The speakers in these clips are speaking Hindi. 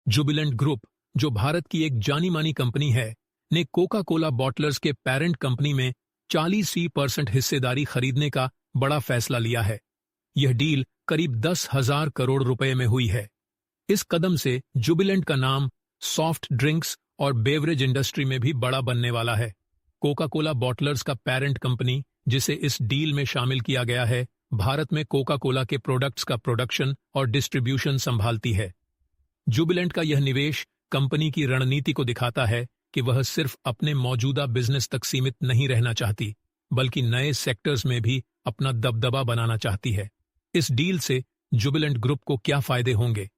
जुबिलेंट ग्रुप, जो भारत की एक जानी मानी कंपनी है, ने कोका कोला बॉटलर्स के पेरेंट कंपनी में 40% हिस्सेदारी खरीदने का बड़ा फैसला लिया है। यह डील करीब 10,000 करोड़ रुपए में हुई है। इस कदम से जुबिलेंट का नाम सॉफ्ट ड्रिंक्स और बेवरेज इंडस्ट्री में भी बड़ा बनने वाला है। कोका कोला बॉटलर्स का पेरेंट कंपनी, जिसे इस डील में शामिल किया गया है, भारत में कोका कोला के प्रोडक्ट्स का प्रोडक्शन और डिस्ट्रीब्यूशन संभालती है। जुबिलेंट का यह निवेश कंपनी की रणनीति को दिखाता है कि वह सिर्फ अपने मौजूदा बिजनेस तक सीमित नहीं रहना चाहती, बल्कि नए सेक्टर्स में भी अपना दबदबा बनाना चाहती है। इस डील से जुबिलेंट ग्रुप को क्या फायदे होंगे?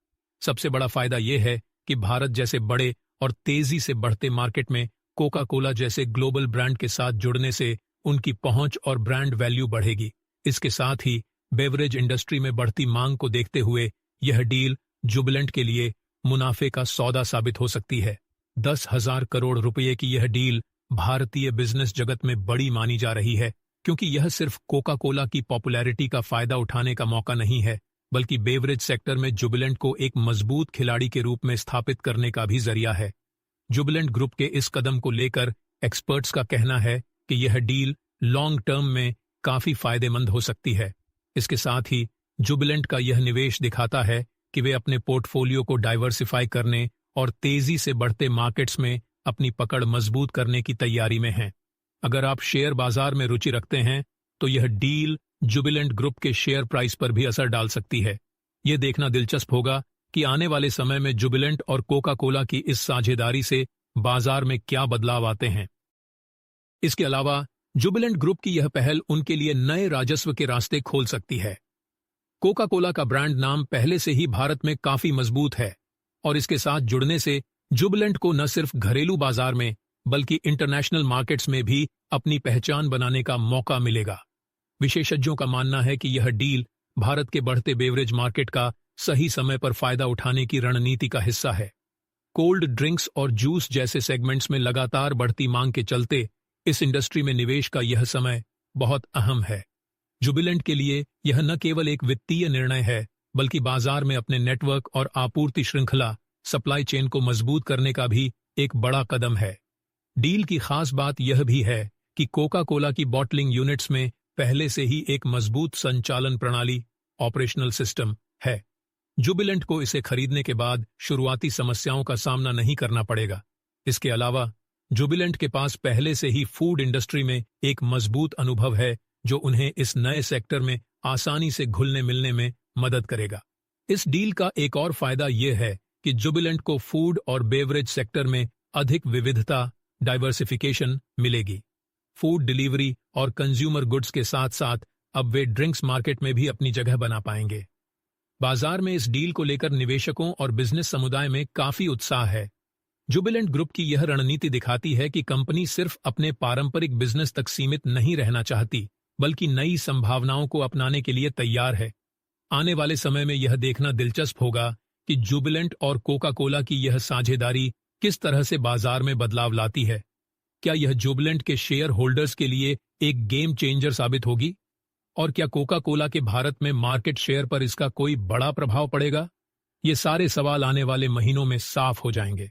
सबसे बड़ा फायदा यह है कि भारत जैसे बड़े और तेजी से बढ़ते मार्केट में कोका कोला जैसे ग्लोबल ब्रांड के साथ जुड़ने से उनकी पहुंच और ब्रांड वैल्यू बढ़ेगी। इसके साथ ही बेवरेज इंडस्ट्री में बढ़ती मांग को देखते हुए यह डील जुबिलेंट के लिए मुनाफे का सौदा साबित हो सकती है। 10,000 करोड़ रुपये की यह डील भारतीय बिजनेस जगत में बड़ी मानी जा रही है, क्योंकि यह सिर्फ कोका कोला की पॉपुलैरिटी का फायदा उठाने का मौका नहीं है, बल्कि बेवरेज सेक्टर में जुबिलेंट को एक मजबूत खिलाड़ी के रूप में स्थापित करने का भी जरिया है। जुबिलेंट ग्रुप के इस कदम को लेकर एक्सपर्ट्स का कहना है कि यह डील लॉन्ग टर्म में काफी फायदेमंद हो सकती है। इसके साथ ही जुबिलेंट का यह निवेश दिखाता है कि वे अपने पोर्टफोलियो को डाइवर्सिफाई करने और तेजी से बढ़ते मार्केट्स में अपनी पकड़ मजबूत करने की तैयारी में हैं। अगर आप शेयर बाजार में रुचि रखते हैं, तो यह डील जुबिलेंट ग्रुप के शेयर प्राइस पर भी असर डाल सकती है। यह देखना दिलचस्प होगा कि आने वाले समय में जुबिलेंट और कोका कोला की इस साझेदारी से बाजार में क्या बदलाव आते हैं। इसके अलावा जुबिलेंट ग्रुप की यह पहल उनके लिए नए राजस्व के रास्ते खोल सकती है। कोका कोला का ब्रांड नाम पहले से ही भारत में काफी मजबूत है, और इसके साथ जुड़ने से जुबिलेंट को न सिर्फ घरेलू बाजार में बल्कि इंटरनेशनल मार्केट्स में भी अपनी पहचान बनाने का मौका मिलेगा। विशेषज्ञों का मानना है कि यह डील भारत के बढ़ते बेवरेज मार्केट का सही समय पर फायदा उठाने की रणनीति का हिस्सा है। कोल्ड ड्रिंक्स और जूस जैसे सेगमेंट्स में लगातार बढ़ती मांग के चलते इस इंडस्ट्री में निवेश का यह समय बहुत अहम है। जुबिलेंट के लिए यह न केवल एक वित्तीय निर्णय है, बल्कि बाजार में अपने नेटवर्क और आपूर्ति श्रृंखला सप्लाई चेन को मजबूत करने का भी एक बड़ा कदम है। डील की खास बात यह भी है कि कोका कोला की बॉटलिंग यूनिट्स में पहले से ही एक मजबूत संचालन प्रणाली ऑपरेशनल सिस्टम है। जुबिलेंट को इसे खरीदने के बाद शुरुआती समस्याओं का सामना नहीं करना पड़ेगा। इसके अलावा जुबिलेंट के पास पहले से ही फूड इंडस्ट्री में एक मजबूत अनुभव है, जो उन्हें इस नए सेक्टर में आसानी से घुलने मिलने में मदद करेगा। इस डील का एक और फायदा यह है कि जुबिलेंट को फूड और बेवरेज सेक्टर में अधिक विविधता, डाइवर्सिफिकेशन मिलेगी। फूड डिलीवरी और कंज्यूमर गुड्स के साथ साथ अब वे ड्रिंक्स मार्केट में भी अपनी जगह बना पाएंगे। बाजार में इस डील को लेकर निवेशकों और बिजनेस समुदाय में काफी उत्साह है। जुबिलेंट ग्रुप की यह रणनीति दिखाती है कि कंपनी सिर्फ अपने पारंपरिक बिजनेस तक सीमित नहीं रहना चाहती, बल्कि नई संभावनाओं को अपनाने के लिए तैयार है। आने वाले समय में यह देखना दिलचस्प होगा कि जुबिलेंट और कोका कोला की यह साझेदारी किस तरह से बाजार में बदलाव लाती है। क्या यह जुबिलेंट के शेयर होल्डर्स के लिए एक गेम चेंजर साबित होगी? और क्या कोका कोला के भारत में मार्केट शेयर पर इसका कोई बड़ा प्रभाव पड़ेगा? ये सारे सवाल आने वाले महीनों में साफ हो जाएंगे।